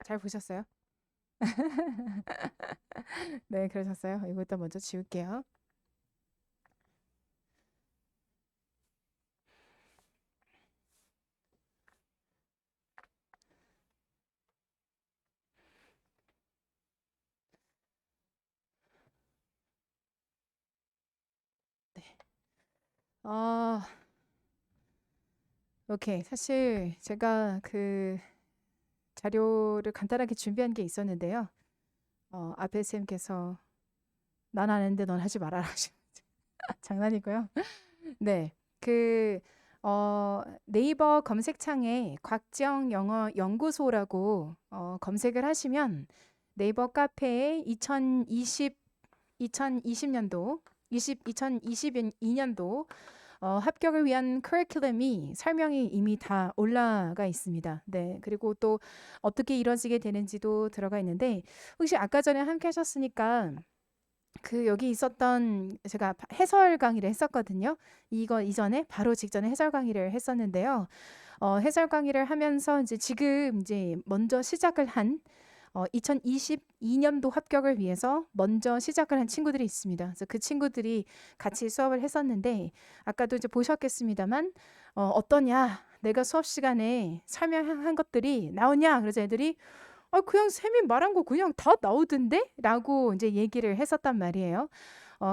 잘 보셨어요? 네, 그러셨어요. 이거 일단 먼저 지울게요. 네. 아, 오케이. 사실 제가 그 자료를 간단하게 준비한 게 있었는데요. 앞에 쌤께서 난 아는데 넌 하지 말아라 하신 장난이고요. 네. 그 네이버 검색창에 곽지영 영어 연구소라고 검색을 하시면 네이버 카페에 2020년도 2022년도 합격을 위한 커리큘럼이 설명이 이미 다 올라가 있습니다. 네. 그리고 또 어떻게 이루어지게 되는지도 들어가 있는데 혹시 아까 전에 함께 하셨으니까 그 여기 있었던 제가 해설 강의를 했었거든요. 이거 이전에 바로 직전에 해설 강의를 했었는데요. 해설 강의를 하면서 이제 지금 이제 먼저 시작을 한 2022년도 합격을 위해서 먼저 시작을 한 친구들이 있습니다. 그래서 그 친구들이 같이 수업을 했었는데 아까도 이제 보셨겠습니다만 어떠냐? 내가 수업 시간에 설명한 것들이 나오냐? 그래서 애들이 그냥 쌤이 말한 거 그냥 다 나오던데? 라고 이제 얘기를 했었단 말이에요.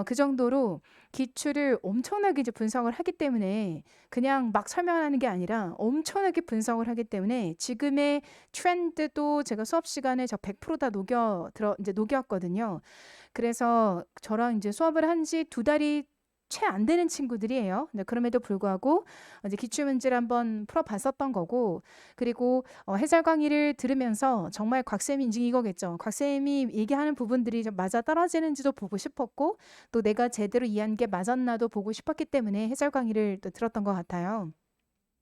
그 정도로 기출을 엄청나게 이제 분석을 하기 때문에 그냥 막 설명하는 게 아니라 엄청나게 분석을 하기 때문에 지금의 트렌드도 제가 수업 시간에 저 100%다 이제 녹였거든요. 그래서 저랑 이제 수업을 한 지 두 달이 채 안 되는 친구들이에요. 네, 그럼에도 불구하고 이제 기출 문제를 한번 풀어봤었던 거고, 그리고 해설 강의를 들으면서 정말 곽쌤인지 이거겠죠. 곽쌤이 얘기하는 부분들이 좀 맞아 떨어지는지도 보고 싶었고, 또 내가 제대로 이해한 게 맞았나도 보고 싶었기 때문에 해설 강의를 또 들었던 것 같아요.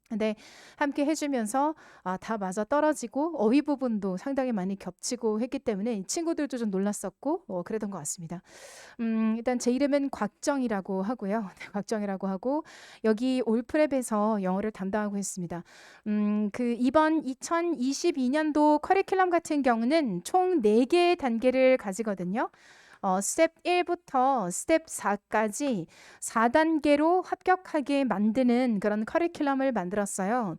근데 함께 해주면서 다 맞아 떨어지고 어휘 부분도 상당히 많이 겹치고 했기 때문에 이 친구들도 좀 놀랐었고 그랬던 것 같습니다. 일단 제 이름은 곽정이라고 하고요. 네, 곽정이라고 하고 여기 올프랩에서 영어를 담당하고 있습니다. 그 이번 2022년도 커리큘럼 같은 경우는 총 4개의 단계를 가지거든요. 스텝 1부터 스텝 4까지 4단계로 합격하게 만드는 그런 커리큘럼을 만들었어요.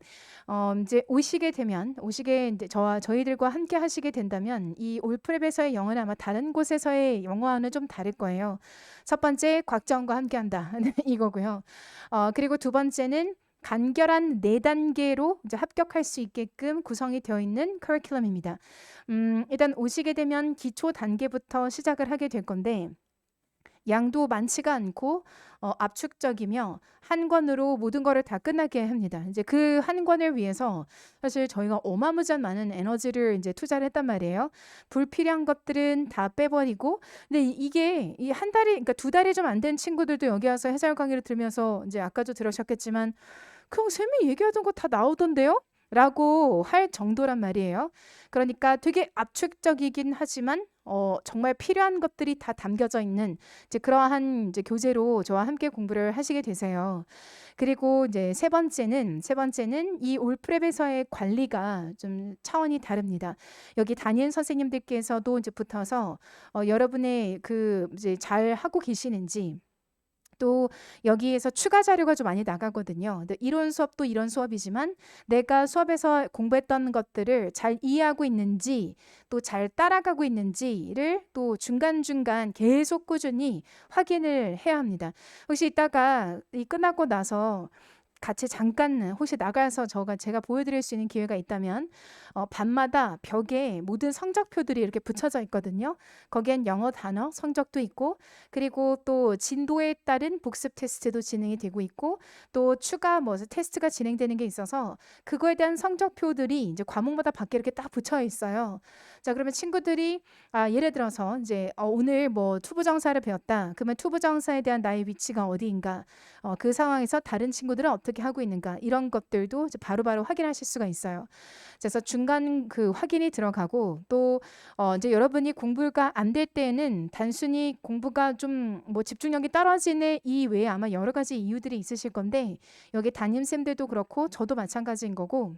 이제 오시게 이제 저희들과 함께 하시게 된다면 이 올프랩에서의 영어는 아마 다른 곳에서의 영어와는 좀 다를 거예요. 첫 번째, 곽정과 함께 한다. 이거고요. 그리고 두 번째는 간결한 4단계로 이제 합격할 수 있게끔 구성이 되어 있는 커리큘럼입니다. 일단 오시게 되면 기초 단계부터 시작을 하게 될 건데 양도 많지가 않고 압축적이며 한 권으로 모든 거를 다 끝나게 합니다. 이제 그 한 권을 위해서 사실 저희가 어마무지한 많은 에너지를 이제 투자를 했단 말이에요. 불필요한 것들은 다 빼버리고, 근데 이게 이 한 달이, 그러니까 두 달이 좀 안 된 친구들도 여기 와서 해설 강의를 들으면서 이제 아까도 들으셨겠지만 그럼 쌤이 얘기하던 거 다 나오던데요? 라고 할 정도란 말이에요. 그러니까 되게 압축적이긴 하지만 정말 필요한 것들이 다 담겨져 있는 이제 그러한 이제 교재로 저와 함께 공부를 하시게 되세요. 그리고 이제 세 번째는 이 올프랩에서의 관리가 좀 차원이 다릅니다. 여기 담임 선생님들께서도 이제 붙어서 여러분의 그 이제 잘 하고 계시는지 또 여기에서 추가 자료가 좀 많이 나가거든요. 근데 이론 수업도 이런 수업이지만 내가 수업에서 공부했던 것들을 잘 이해하고 있는지 또 잘 따라가고 있는지를 또 중간중간 계속 꾸준히 확인을 해야 합니다. 혹시 이따가 이 끝나고 나서 같이 잠깐 혹시 나가서 제가 보여드릴 수 있는 기회가 있다면 밤마다 벽에 모든 성적표들이 이렇게 붙여져 있거든요. 거기엔 영어 단어 성적도 있고 그리고 또 진도에 따른 복습 테스트도 진행이 되고 있고 또 추가 뭐 테스트가 진행되는 게 있어서 그거에 대한 성적표들이 이제 과목마다 밖에 이렇게 딱 붙여 있어요. 자, 그러면 친구들이 예를 들어서 이제 오늘 뭐 투부정사를 배웠다. 그러면 투부정사에 대한 나의 위치가 어디인가? 그 상황에서 다른 친구들은 어떻게 하고 있는가? 이런 것들도 이제 바로바로 확인하실 수가 있어요. 그래서 중간 그 확인이 들어가고 또 이제 여러분이 공부가 안 될 때에는 단순히 공부가 좀 뭐 집중력이 떨어지는 이 외에 아마 여러 가지 이유들이 있으실 건데 여기 담임쌤들도 그렇고 저도 마찬가지인 거고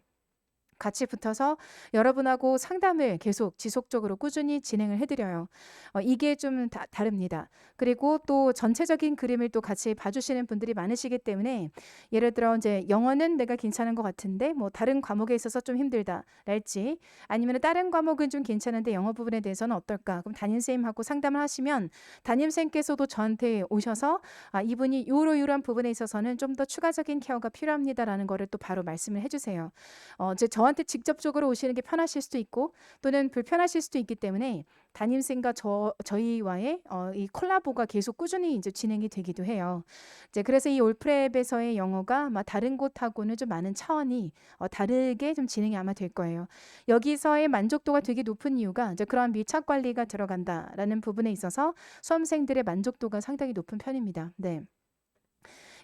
같이 붙어서 여러분하고 상담을 계속 지속적으로 꾸준히 진행을 해드려요. 이게 좀 다릅니다. 그리고 또 전체적인 그림을 또 같이 봐주시는 분들이 많으시기 때문에 예를 들어 이제 영어는 내가 괜찮은 것 같은데 뭐 다른 과목에 있어서 좀 힘들다랄지 아니면 다른 과목은 좀 괜찮은데 영어 부분에 대해서는 어떨까? 그럼 담임선생님하고 상담을 하시면 담임선생님께서도 저한테 오셔서 이분이 요러요러한 부분에 있어서는 좀 더 추가적인 케어가 필요합니다라는 거를 또 바로 말씀을 해주세요. 이제 저한테 직접적으로 오시는 게 편하실 수도 있고 또는 불편하실 수도 있기 때문에 담임쌤과 저희와의 이 콜라보가 계속 꾸준히 이제 진행이 되기도 해요. 이제 그래서 이 올프랩에서의 영어가 아마 다른 곳하고는 좀 많은 차원이 다르게 좀 진행이 아마 될 거예요. 여기서의 만족도가 되게 높은 이유가 이제 그러한 밀착 관리가 들어간다라는 부분에 있어서 수험생들의 만족도가 상당히 높은 편입니다. 네.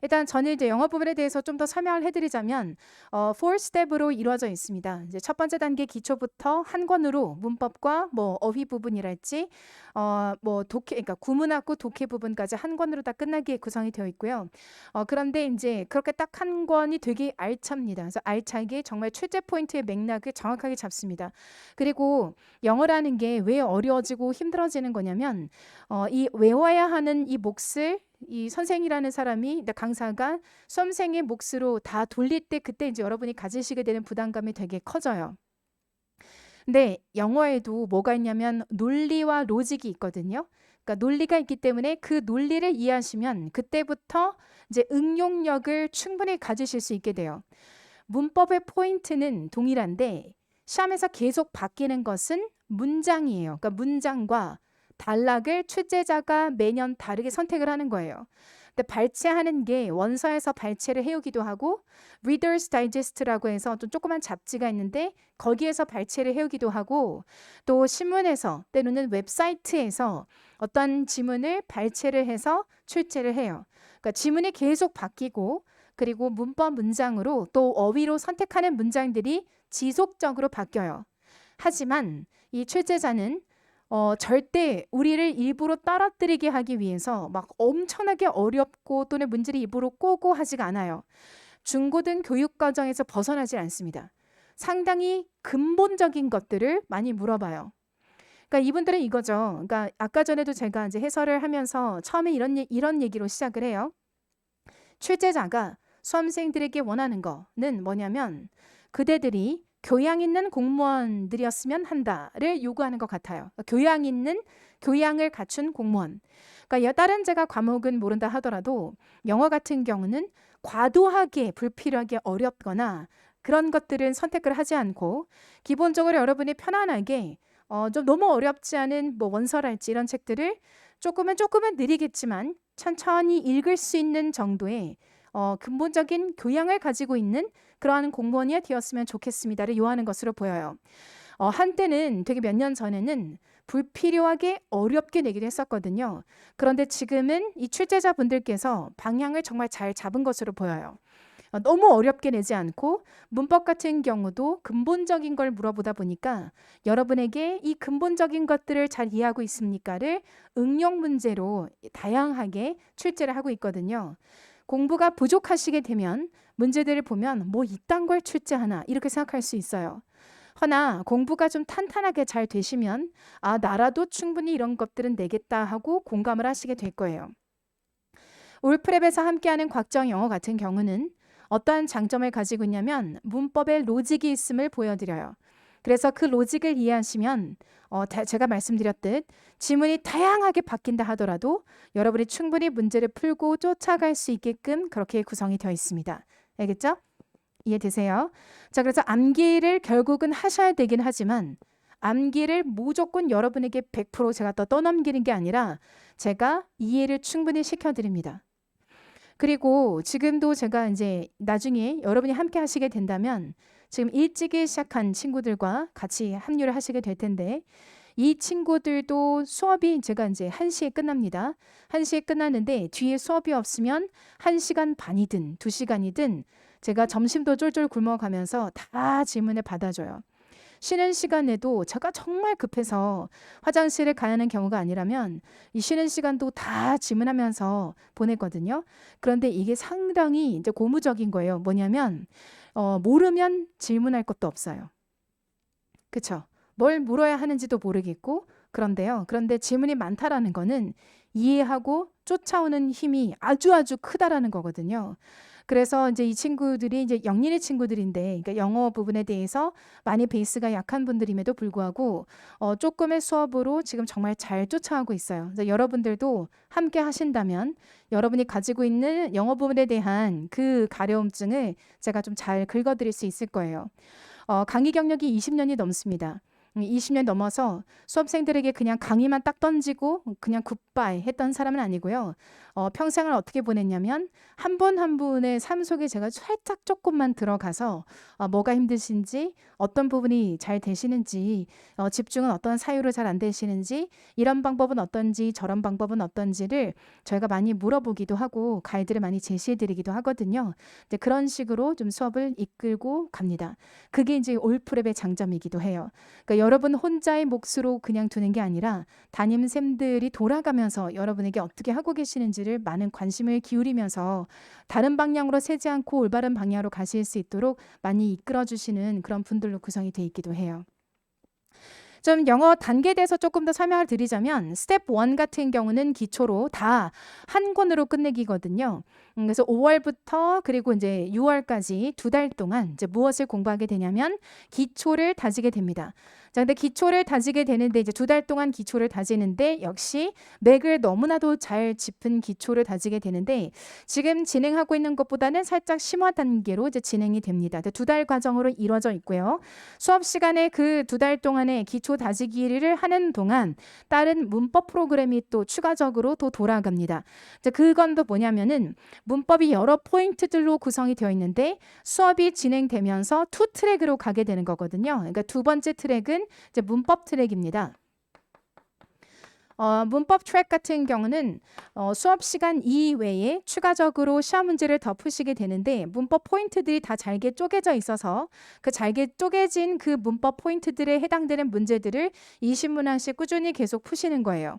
일단 저는 이제 영어 부분에 대해서 좀 더 설명을 해드리자면 4스텝으로 이루어져 있습니다. 이제 첫 번째 단계 기초부터 한 권으로 문법과 뭐 어휘 부분이랄지 뭐 독해, 그러니까 구문학구 독해 부분까지 한 권으로 다 끝나게 구성이 되어 있고요. 그런데 이제 그렇게 딱 한 권이 되게 알찹니다. 그래서 알차게 정말 출제 포인트의 맥락을 정확하게 잡습니다. 그리고 영어라는 게 왜 어려워지고 힘들어지는 거냐면 이 외워야 하는 이 몫을 이 선생이라는 사람이 강사가 수험생의 몫으로 다 돌릴 때 그때 이제 여러분이 가지시게 되는 부담감이 되게 커져요. 근데 영어에도 뭐가 있냐면 논리와 로직이 있거든요. 그러니까 논리가 있기 때문에 그 논리를 이해하시면 그때부터 이제 응용력을 충분히 가지실 수 있게 돼요. 문법의 포인트는 동일한데 시험에서 계속 바뀌는 것은 문장이에요. 그러니까 문장과 단락을 출제자가 매년 다르게 선택을 하는 거예요. 근데 발췌하는 게 원서에서 발췌를 해오기도 하고 Reader's Digest라고 해서 좀 조그만 잡지가 있는데 거기에서 발췌를 해오기도 하고 또 신문에서 때로는 웹사이트에서 어떤 지문을 발췌를 해서 출제를 해요. 그러니까 지문이 계속 바뀌고 그리고 문법 문장으로 또 어휘로 선택하는 문장들이 지속적으로 바뀌어요. 하지만 이 출제자는 절대 우리를 일부러 떨어뜨리게 하기 위해서 막 엄청나게 어렵고 또는 문제를 일부러 꼬고 하지가 않아요. 중고등 교육 과정에서 벗어나지 않습니다. 상당히 근본적인 것들을 많이 물어봐요. 그러니까 이분들은 이거죠. 그러니까 아까 전에도 제가 이제 해설을 하면서 처음에 이런 얘기로 시작을 해요. 출제자가 수험생들에게 원하는 거는 뭐냐면 그대들이 교양 있는 공무원들이었으면 한다를 요구하는 것 같아요. 교양 있는 교양을 갖춘 공무원. 그러니까 다른 제가 과목은 모른다 하더라도 영어 같은 경우는 과도하게 불필요하게 어렵거나 그런 것들은 선택을 하지 않고 기본적으로 여러분이 편안하게 좀 너무 어렵지 않은 뭐 원서랄지 이런 책들을 조금은 느리겠지만 천천히 읽을 수 있는 정도의 근본적인 교양을 가지고 있는 그러한 공무원이 되었으면 좋겠습니다를 요하는 것으로 보여요. 한때는 되게 몇 년 전에는 불필요하게 어렵게 내기도 했었거든요. 그런데 지금은 이 출제자분들께서 방향을 정말 잘 잡은 것으로 보여요. 너무 어렵게 내지 않고 문법 같은 경우도 근본적인 걸 물어보다 보니까 여러분에게 이 근본적인 것들을 잘 이해하고 있습니까를 응용 문제로 다양하게 출제를 하고 있거든요. 공부가 부족하시게 되면 문제들을 보면 뭐 이딴 걸 출제하나 이렇게 생각할 수 있어요. 허나 공부가 좀 탄탄하게 잘 되시면 나라도 충분히 이런 것들은 내겠다 하고 공감을 하시게 될 거예요. 올프랩에서 함께하는 곽정 영어 같은 경우는 어떠한 장점을 가지고 있냐면 문법에 로직이 있음을 보여드려요. 그래서 그 로직을 이해하시면 제가 말씀드렸듯 지문이 다양하게 바뀐다 하더라도 여러분이 충분히 문제를 풀고 쫓아갈 수 있게끔 그렇게 구성이 되어 있습니다. 알겠죠? 이해되세요? 자, 그래서 암기를 결국은 하셔야 되긴 하지만 암기를 무조건 여러분에게 100% 제가 더 떠넘기는 게 아니라 제가 이해를 충분히 시켜드립니다. 그리고 지금도 제가 이제 나중에 여러분이 함께 하시게 된다면 지금 일찍이 시작한 친구들과 같이 합류를 하시게 될 텐데 이 친구들도 수업이 제가 이제 1시에 끝납니다. 1시에 끝나는데 뒤에 수업이 없으면 1시간 반이든 2시간이든 제가 점심도 쫄쫄 굶어가면서 다 질문을 받아줘요. 쉬는 시간에도 제가 정말 급해서 화장실을 가야 하는 경우가 아니라면 이 쉬는 시간도 다 질문하면서 보냈거든요. 그런데 이게 상당히 이제 고무적인 거예요. 뭐냐면 모르면 질문할 것도 없어요. 그쵸? 뭘 물어야 하는지도 모르겠고, 그런데 질문이 많다라는 거는 이해하고 쫓아오는 힘이 아주 아주 크다라는 거거든요. 그래서 이제 이 친구들이 이제 영린의 친구들인데, 그러니까 영어 부분에 대해서 많이 베이스가 약한 분들임에도 불구하고 조금의 수업으로 지금 정말 잘 쫓아가고 있어요. 그래서 여러분들도 함께 하신다면 여러분이 가지고 있는 영어 부분에 대한 그 가려움증을 제가 좀 잘 긁어드릴 수 있을 거예요. 강의 경력이 20년이 넘습니다. 20년 넘어서 수험생들에게 그냥 강의만 딱 던지고 그냥 굿바이 했던 사람은 아니고요. 평생을 어떻게 보냈냐면 한 분 한 분의 삶 속에 제가 살짝 조금만 들어가서 뭐가 힘드신지, 어떤 부분이 잘 되시는지, 집중은 어떤 사유로 잘 안 되시는지, 이런 방법은 어떤지 저런 방법은 어떤지를 저희가 많이 물어보기도 하고 가이드를 많이 제시해드리기도 하거든요. 이제 그런 식으로 좀 수업을 이끌고 갑니다. 그게 이제 올프랩의 장점이기도 해요. 그러니까 여러분 혼자의 몫으로 그냥 두는 게 아니라 담임쌤들이 돌아가면서 여러분에게 어떻게 하고 계시는지를 많은 관심을 기울이면서 다른 방향으로 새지 않고 올바른 방향으로 가실 수 있도록 많이 이끌어 주시는 그런 분들로 구성이 돼 있기도 해요. 좀 영어 단계에 대해서 조금 더 설명을 드리자면 스텝 1 같은 경우는 기초로 다 한 권으로 끝내기거든요. 그래서 5월부터 그리고 이제 6월까지 2달 동안 이제 무엇을 공부하게 되냐면 기초를 다지게 됩니다. 자, 근데 기초를 다지게 되는데 이제 2달 동안 기초를 다지는데 역시 맥을 너무나도 잘 짚은 기초를 다지게 되는데 지금 진행하고 있는 것보다는 살짝 심화 단계로 이제 진행이 됩니다. 2달 과정으로 이루어져 있고요. 수업 시간에 그 2달 동안에 기초 다지기를 하는 동안 다른 문법 프로그램이 또 추가적으로 또 돌아갑니다. 이제 그건 또 뭐냐면은 문법이 여러 포인트들로 구성이 되어 있는데 수업이 진행되면서 2트랙으로 가게 되는 거거든요. 그러니까 두 번째 트랙은 이제 문법 트랙입니다. 문법 트랙 같은 경우는 수업 시간 이외에 추가적으로 시험 문제를 더 푸시게 되는데 문법 포인트들이 다 잘게 쪼개져 있어서 그 잘게 쪼개진 그 문법 포인트들에 해당되는 문제들을 20문항씩 꾸준히 계속 푸시는 거예요.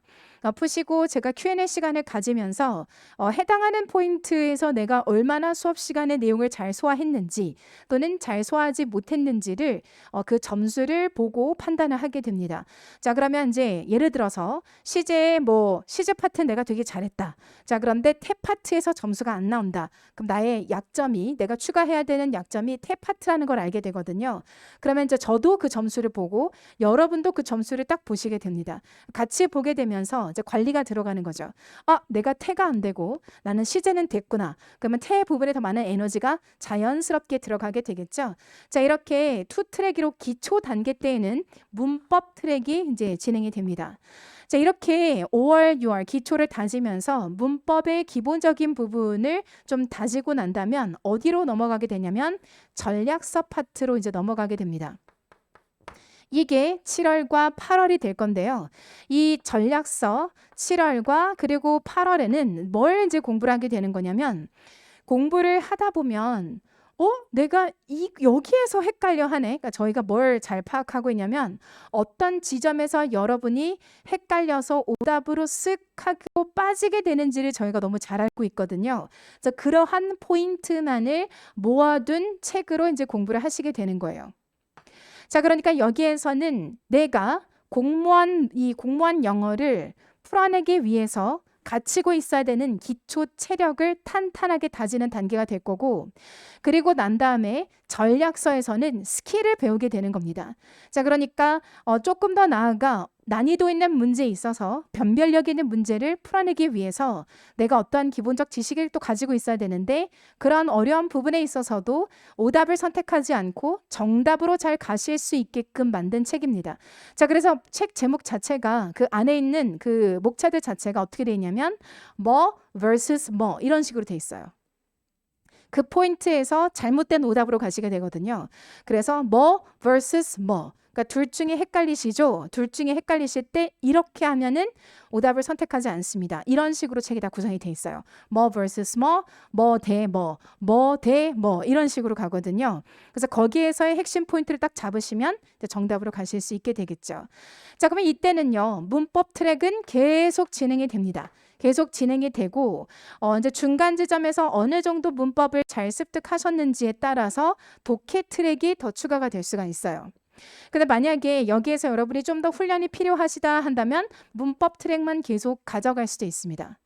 푸시고 제가 Q&A 시간을 가지면서 해당하는 포인트에서 내가 얼마나 수업 시간의 내용을 잘 소화했는지 또는 잘 소화하지 못했는지를 그 점수를 보고 판단을 하게 됩니다. 자, 그러면 이제 예를 들어서 시제 파트 내가 되게 잘했다. 자, 그런데 태 파트에서 점수가 안 나온다. 그럼 나의 약점이 내가 추가해야 되는 약점이 태 파트라는 걸 알게 되거든요. 그러면 이제 저도 그 점수를 보고 여러분도 그 점수를 딱 보시게 됩니다. 같이 보게 되면서 이제 관리가 들어가는 거죠. 내가 태가 안 되고 나는 시제는 됐구나. 그러면 태 부분에 더 많은 에너지가 자연스럽게 들어가게 되겠죠. 자, 이렇게 2트랙으로 기초 단계 때에는 문법 트랙이 이제 진행이 됩니다. 자, 이렇게 5월, 6월 기초를 다지면서 문법의 기본적인 부분을 좀 다지고 난다면 어디로 넘어가게 되냐면 전략서 파트로 이제 넘어가게 됩니다. 이게 7월과 8월이 될 건데요. 이 전략서 7월과 그리고 8월에는 뭘 이제 공부를 하게 되는 거냐면 공부를 하다 보면 내가 여기에서 헷갈려 하네. 그러니까 저희가 뭘 잘 파악하고 있냐면 어떤 지점에서 여러분이 헷갈려서 오답으로 쓱 하고 빠지게 되는지를 저희가 너무 잘 알고 있거든요. 그래서 그러한 포인트만을 모아둔 책으로 이제 공부를 하시게 되는 거예요. 자, 그러니까 여기에서는 내가 공무원 영어를 풀어내기 위해서 갖추고 있어야 되는 기초 체력을 탄탄하게 다지는 단계가 될 거고 그리고 난 다음에 전략서에서는 스킬을 배우게 되는 겁니다. 자, 그러니까 조금 더 나아가 난이도 있는 문제에 있어서 변별력 있는 문제를 풀어내기 위해서 내가 어떠한 기본적 지식을 또 가지고 있어야 되는데 그런 어려운 부분에 있어서도 오답을 선택하지 않고 정답으로 잘 가실 수 있게끔 만든 책입니다. 자, 그래서 책 제목 자체가 그 안에 있는 그 목차들 자체가 어떻게 되어 있냐면 뭐 vs 뭐 이런 식으로 돼 있어요. 그 포인트에서 잘못된 오답으로 가시게 되거든요. 그래서 뭐 vs 뭐 그러니까 둘 중에 헷갈리시죠? 둘 중에 헷갈리실 때 이렇게 하면은 오답을 선택하지 않습니다. 이런 식으로 책이 다 구성이 돼 있어요. 뭐 vs 뭐 대 뭐 대 뭐 이런 식으로 가거든요. 그래서 거기에서의 핵심 포인트를 딱 잡으시면 정답으로 가실 수 있게 되겠죠. 자, 그러면 이때는요. 문법 트랙은 계속 진행이 됩니다. 계속 진행이 되고 이제 중간 지점에서 어느 정도 문법을 잘 습득하셨는지에 따라서 독해 트랙이 더 추가가 될 수가 있어요. 근데 만약에 여기에서 여러분이 좀 더 훈련이 필요하시다 한다면 문법 트랙만 계속 가져갈 수도 있습니다.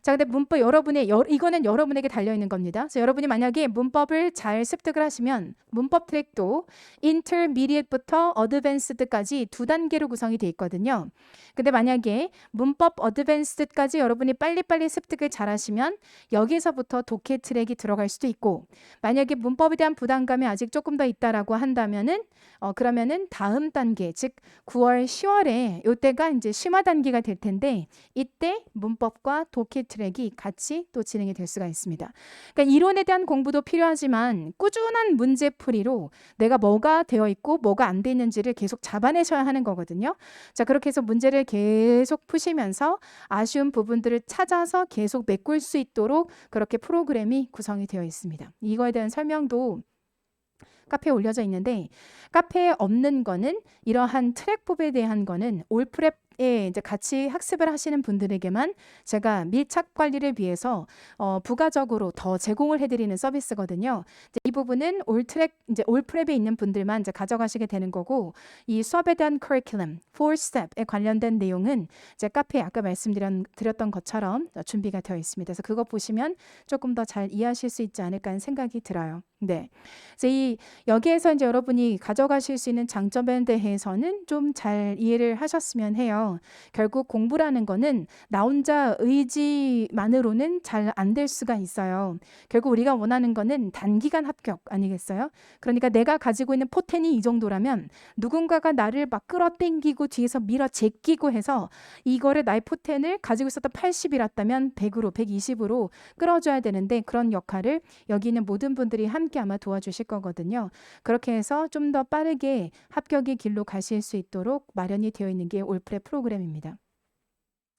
자, 근데 문법 이거는 여러분에게 달려 있는 겁니다. 그래서 여러분이 만약에 문법을 잘 습득을 하시면 문법 트랙도 Intermediate부터 Advanced까지 두 단계로 구성이 돼 있거든요. 근데 만약에 문법 Advanced까지 여러분이 빨리빨리 습득을 잘 하시면 여기서부터 독해 트랙이 들어갈 수도 있고, 만약에 문법에 대한 부담감이 아직 조금 더 있다라고 한다면은 그러면은 다음 단계, 즉 9월, 10월에 이때가 이제 심화 단계가 될 텐데, 이때 문법과 독해 트랙이 같이 또 진행이 될 수가 있습니다. 그러니까 이론에 대한 공부도 필요하지만 꾸준한 문제풀이로 내가 뭐가 되어 있고 뭐가 안 돼 있는지를 계속 잡아내셔야 하는 거거든요. 자, 그렇게 해서 문제를 계속 푸시면서 아쉬운 부분들을 찾아서 계속 메꿀 수 있도록 그렇게 프로그램이 구성이 되어 있습니다. 이거에 대한 설명도 카페에 올려져 있는데, 카페에 없는 거는 이러한 트랙법에 대한 거는 올프랩에 이제 같이 학습을 하시는 분들에게만 제가 밀착 관리를 위해서 부가적으로 더 제공을 해드리는 서비스거든요. 이제 이 부분은 이제 올프랩에 있는 분들만 이제 가져가시게 되는 거고, 이 수업에 대한 커리큘럼, 4step에 관련된 내용은 이제 카페에 아까 말씀드렸던 것처럼 준비가 되어 있습니다. 그래서 그거 보시면 조금 더 잘 이해하실 수 있지 않을까 하는 생각이 들어요. 네. 그래서 여기에서 이제 여러분이 가져가실 수 있는 장점에 대해서는 좀 잘 이해를 하셨으면 해요. 결국 공부라는 거는 나 혼자 의지만으로는 잘 안 될 수가 있어요. 결국 우리가 원하는 거는 단기간 합격 아니겠어요? 그러니까 내가 가지고 있는 포텐이 이 정도라면 누군가가 나를 막 끌어당기고 뒤에서 밀어 제끼고 해서 이거를 나의 포텐을 가지고 있었던 80이었다면 100으로, 120으로 끌어줘야 되는데, 그런 역할을 여기 있는 모든 분들이 함께 아마 도와주실 거거든요. 그렇게 해서 좀 더 빠르게 합격의 길로 가실 수 있도록 마련이 되어 있는 게 올프랩 프로그램입니다.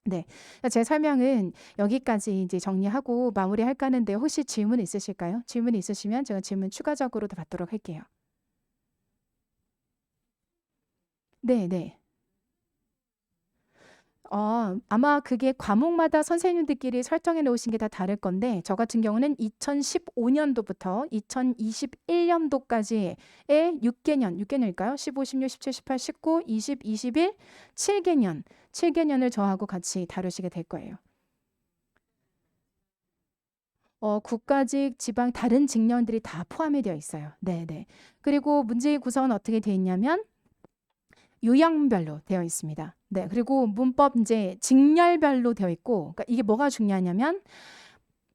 네, 제 설명은 여기까지 이제 정리하고 마무리할까 하는데, 혹시 질문 있으실까요? 질문 있으시면 제가 질문 추가적으로도 받도록 할게요. 네, 네. 아마 그게 과목마다 선생님들끼리 설정해 놓으신 게 다 다를 건데, 저 같은 경우는 2015년도부터 2021년도까지의 6개년일까요? 15, 16, 17, 18, 19, 20, 21, 7개년을 저하고 같이 다루시게 될 거예요. 국가직, 지방, 다른 직렬들이 다 포함이 되어 있어요. 네네. 그리고 문제의 구성은 어떻게 되어 있냐면, 유형별로 되어 있습니다. 네, 그리고 문법 이제 직렬별로 되어 있고, 그러니까 이게 뭐가 중요하냐면,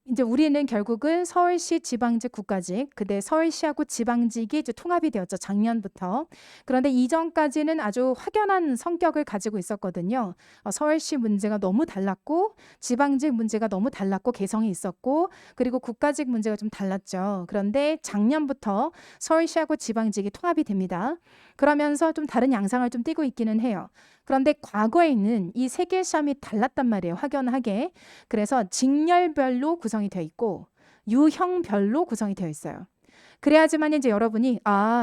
이제 우리는 결국은 서울시 지방직 국가직, 근데 서울시하고 지방직이 이제 통합이 되었죠, 작년부터. 그런데 이전까지는 아주 확연한 성격을 가지고 있었거든요. 서울시 문제가 너무 달랐고, 지방직 문제가 너무 달랐고, 개성이 있었고, 그리고 국가직 문제가 좀 달랐죠. 그런데 작년부터 서울시하고 지방직이 통합이 됩니다. 그러면서 좀 다른 양상을 좀 띠고 있기는 해요. 그런데 과거에는 이 세 개 시험이 달랐단 말이에요, 확연하게. 그래서 직렬별로 구성이 되어 있고 유형별로 구성이 되어 있어요. 그래야지만 이제 여러분이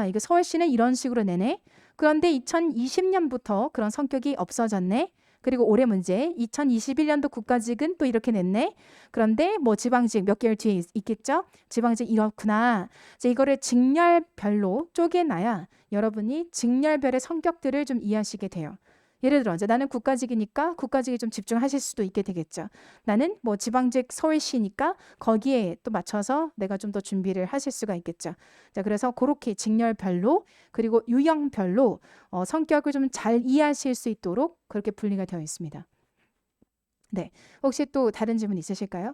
이거 서울시는 이런 식으로 내네. 그런데 2020년부터 그런 성격이 없어졌네. 그리고 올해 문제 2021년도 국가직은 또 이렇게 냈네. 그런데 뭐 지방직 몇 개월 뒤에 있겠죠? 지방직 이렇구나. 이제 이거를 직렬별로 쪼개놔야 여러분이 직렬별의 성격들을 좀 이해하시게 돼요. 예를 들어 이제 나는 국가직이니까 국가직에 좀 집중하실 수도 있게 되겠죠. 나는 뭐 지방직 서울시니까 거기에 또 맞춰서 내가 좀 더 준비를 하실 수가 있겠죠. 자, 그래서 그렇게 직렬별로 그리고 유형별로 성격을 좀 잘 이해하실 수 있도록 그렇게 분리가 되어 있습니다. 네, 혹시 또 다른 질문 있으실까요?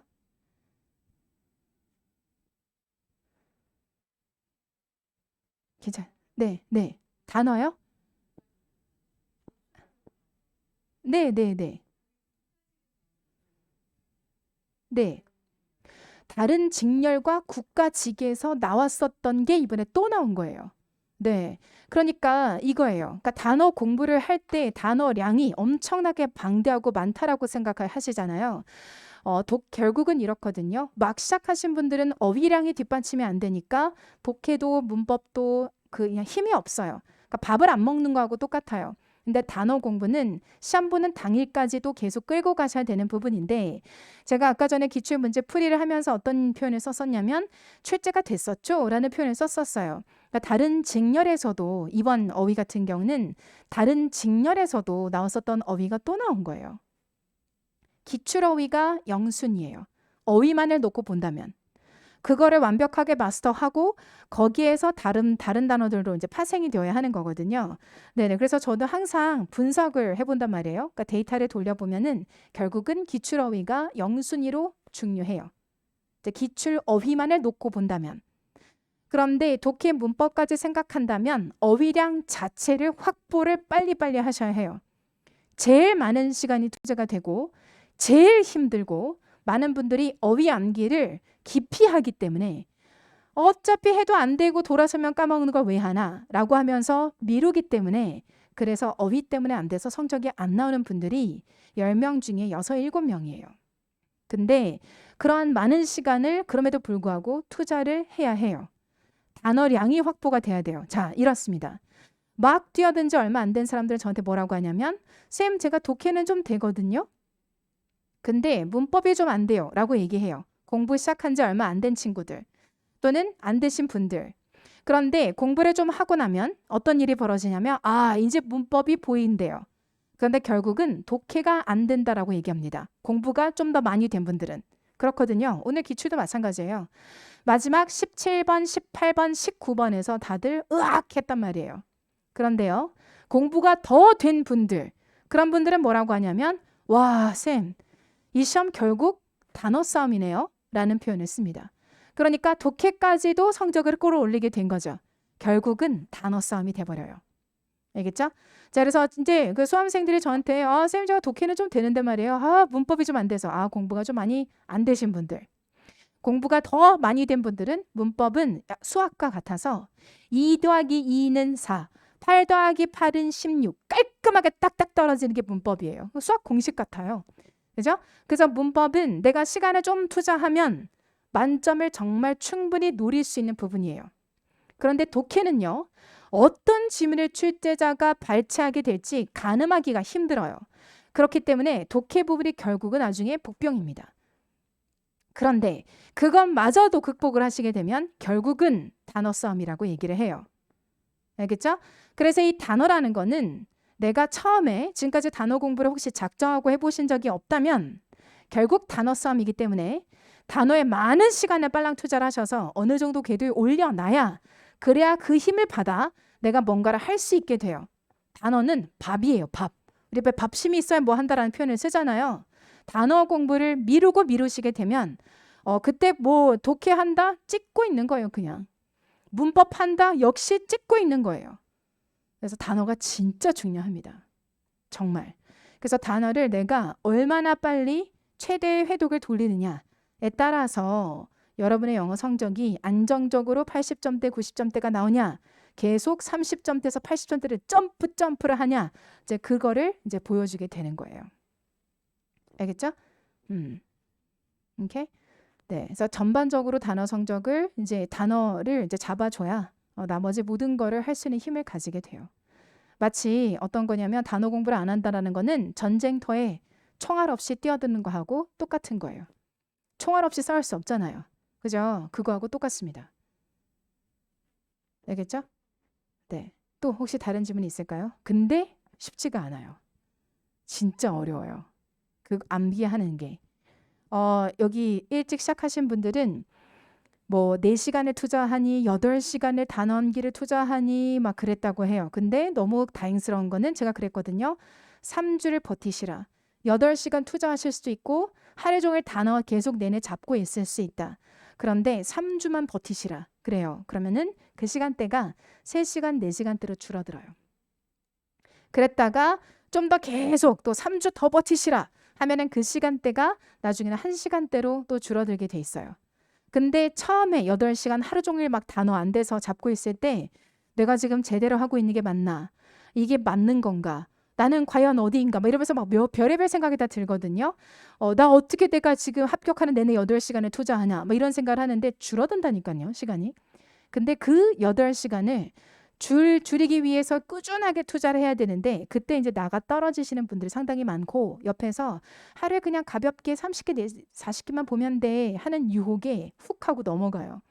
네, 네. 단어요? 네, 네, 네. 네. 다른 직렬과 국가직에서 나왔었던 게 이번에 또 나온 거예요. 네. 그러니까 이거예요. 그러니까 단어 공부를 할 때 단어량이 엄청나게 방대하고 많다라고 생각을 하시잖아요. 결국은 이렇거든요. 막 시작하신 분들은 어휘량이 뒷받침이 안 되니까 독해도 문법도 그냥 힘이 없어요. 그러니까 밥을 안 먹는 거하고 똑같아요. 근데 단어 공부는 시험 보는 당일까지도 계속 끌고 가셔야 되는 부분인데 제가 아까 전에 기출문제 풀이를 하면서 어떤 표현을 썼었냐면 출제가 됐었죠? 라는 표현을 썼었어요. 그러니까 다른 직렬에서도 이번 어휘 같은 경우는 다른 직렬에서도 나왔었던 어휘가 또 나온 거예요. 기출 어휘가 영순이에요. 어휘만을 놓고 본다면. 그거를 완벽하게 마스터하고 거기에서 다른 단어들로 이제 파생이 되어야 하는 거거든요. 네네. 그래서 저도 항상 분석을 해본단 말이에요. 그러니까 데이터를 돌려보면은 결국은 기출 어휘가 영순위로 중요해요. 이제 기출 어휘만을 놓고 본다면. 그런데 독해 문법까지 생각한다면 어휘량 자체를 확보를 빨리빨리 하셔야 해요. 제일 많은 시간이 투자가 되고 제일 힘들고 많은 분들이 어휘 암기를 기피하기 때문에 어차피 해도 안 되고 돌아서면 까먹는 걸 왜 하나 라고 하면서 미루기 때문에 그래서 어휘 때문에 안 돼서 성적이 안 나오는 분들이 10명 중에 6, 7명이에요. 근데 그러한 많은 시간을 그럼에도 불구하고 투자를 해야 해요. 단어량이 확보가 돼야 돼요. 자, 이렇습니다. 막 뛰어든 지 얼마 안 된 사람들은 저한테 뭐라고 하냐면 쌤 제가 독해는 좀 되거든요. 근데 문법이 좀 안 돼요 라고 얘기해요. 공부 시작한 지 얼마 안 된 친구들 또는 안 되신 분들. 그런데 공부를 좀 하고 나면 어떤 일이 벌어지냐면 이제 문법이 보인대요. 그런데 결국은 독해가 안 된다라고 얘기합니다. 공부가 좀 더 많이 된 분들은. 그렇거든요. 오늘 기출도 마찬가지예요. 마지막 17번, 18번, 19번에서 다들 으악 했단 말이에요. 그런데요. 공부가 더 된 분들. 그런 분들은 뭐라고 하냐면 와, 쌤. 이 시험 결국 단어 싸움이네요. 라는 표현을 씁니다. 그러니까 독해까지도 성적을 끌어올리게 된 거죠. 결국은 단어 싸움이 돼버려요. 알겠죠? 자, 그래서 이제 그 수험생들이 저한테 쌤 제가 독해는 좀 되는데 말이에요. 문법이 좀 안 돼서 공부가 좀 많이 안 되신 분들. 공부가 더 많이 된 분들은 문법은 수학과 같아서 2 더하기 2는 4, 8 더하기 8은 16 깔끔하게 딱딱 떨어지는 게 문법이에요. 수학 공식 같아요. 그죠? 그래서 문법은 내가 시간을 좀 투자하면 만점을 정말 충분히 노릴 수 있는 부분이에요. 그런데 독해는요. 어떤 지문을 출제자가 발췌하게 될지 가늠하기가 힘들어요. 그렇기 때문에 독해 부분이 결국은 나중에 복병입니다. 그런데 그것마저도 극복을 하시게 되면 결국은 단어 싸움이라고 얘기를 해요. 알겠죠? 그래서 이 단어라는 거는 내가 처음에 지금까지 단어 공부를 혹시 작정하고 해보신 적이 없다면 결국 단어 싸움이기 때문에 단어에 많은 시간을 빨랑 투자를 하셔서 어느 정도 궤도에 올려놔야 그래야 그 힘을 받아 내가 뭔가를 할 수 있게 돼요. 단어는 밥이에요. 밥. 우리 밥심이 있어야 뭐 한다라는 표현을 쓰잖아요. 단어 공부를 미루시게 되면 그때 뭐 독해한다? 찍고 있는 거예요. 그냥. 문법한다? 역시 찍고 있는 거예요. 그래서 단어가 진짜 중요합니다. 정말. 그래서 단어를 내가 얼마나 빨리 최대의 회독을 돌리느냐에 따라서 여러분의 영어 성적이 안정적으로 80점대, 90점대가 나오냐, 계속 30점대에서 80점대를 점프를 하냐, 이제 그거를 이제 보여주게 되는 거예요. 알겠죠? 오케이? 네. 그래서 전반적으로 단어 성적을 이제 단어를 이제 잡아줘야 나머지 모든 거를 할 수 있는 힘을 가지게 돼요. 마치 어떤 거냐면 단어 공부를 안 한다라는 거는 전쟁터에 총알 없이 뛰어드는 거하고 똑같은 거예요. 총알 없이 싸울 수 없잖아요. 그죠? 그거하고 똑같습니다. 알겠죠? 네. 또 혹시 다른 질문이 있을까요? 근데 쉽지가 않아요. 진짜 어려워요. 그 암기하는 게. 여기 일찍 시작하신 분들은 뭐 4시간을 투자하니 8시간을 단어 암기를 투자하니 막 그랬다고 해요. 근데 너무 다행스러운 거는 제가 그랬거든요. 3주를 버티시라. 8시간 투자하실 수도 있고 하루 종일 단어 계속 내내 잡고 있을 수 있다. 그런데 3주만 버티시라. 그래요. 그러면은 그 시간대가 3시간, 4시간대로 줄어들어요. 그랬다가 좀 더 계속 또 3주 더 버티시라 하면은 그 시간대가 나중에는 1시간대로 또 줄어들게 돼 있어요. 근데 처음에 8시간 하루 종일 막 단어 안 돼서 잡고 있을 때 내가 지금 제대로 하고 있는 게 맞나? 이게 맞는 건가? 나는 과연 어디인가? 막 이러면서 막 별의별 생각이 다 들거든요. 나 어떻게 내가 지금 합격하는 내내 8시간을 투자하냐? 막 이런 생각을 하는데 줄어든다니까요, 시간이. 근데 그 8시간을 줄이기 위해서 꾸준하게 투자를 해야 되는데 그때 이제 나가 떨어지시는 분들이 상당히 많고 옆에서 하루에 그냥 가볍게 30개, 40개만 보면 돼 하는 유혹에 훅 하고 넘어가요.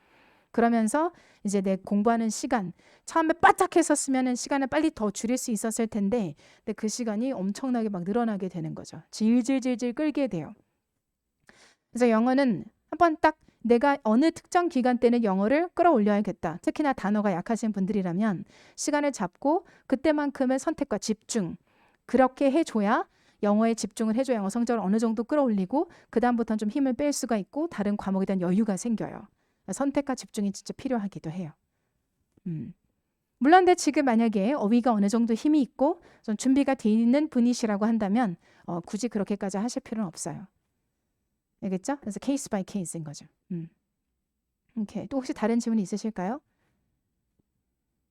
그러면서 이제 내 공부하는 시간, 처음에 바짝 했었으면 시간을 빨리 더 줄일 수 있었을 텐데 근데 그 시간이 엄청나게 막 늘어나게 되는 거죠. 질질질질 끌게 돼요. 그래서 영어는 한번 딱 내가 어느 특정 기간 때는 영어를 끌어올려야겠다. 특히나 단어가 약하신 분들이라면 시간을 잡고 그때만큼의 선택과 집중 그렇게 해줘야 영어에 집중을 해줘야 영어 성적을 어느 정도 끌어올리고 그 다음부터는 좀 힘을 뺄 수가 있고 다른 과목에 대한 여유가 생겨요. 선택과 집중이 진짜 필요하기도 해요. 물론 근데 지금 만약에 어휘가 어느 정도 힘이 있고 좀 준비가 돼 있는 분이시라고 한다면 굳이 그렇게까지 하실 필요는 없어요. 알겠죠? 그래서 케이스 바이 케이스인 거죠. 오케이. 또 혹시 다른 질문 있으실까요?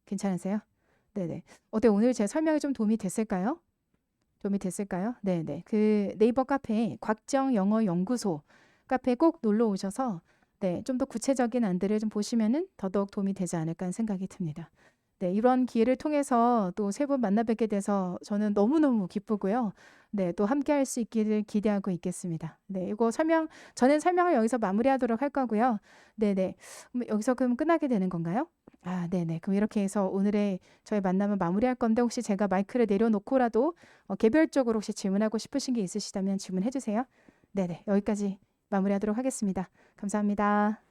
괜찮으세요? 네네. 어때 오늘 제 설명이 좀 도움이 됐을까요? 도움이 됐을까요? 네네. 그 네이버 카페 곽정 영어 연구소 카페 꼭 놀러 오셔서 네, 좀 더 구체적인 안들을 좀 보시면은 더더욱 도움이 되지 않을까 하는 생각이 듭니다. 네, 이런 기회를 통해서 또 세 분 만나 뵙게 돼서 저는 너무너무 기쁘고요. 네, 또 함께 할 수 있기를 기대하고 있겠습니다. 네, 이거 저는 설명을 여기서 마무리하도록 할 거고요. 네네. 여기서 그럼 끝나게 되는 건가요? 아, 네네. 그럼 이렇게 해서 오늘의 저희 만남을 마무리할 건데 혹시 제가 마이크를 내려놓고라도 개별적으로 혹시 질문하고 싶으신 게 있으시다면 질문해 주세요. 네네. 여기까지 마무리하도록 하겠습니다. 감사합니다.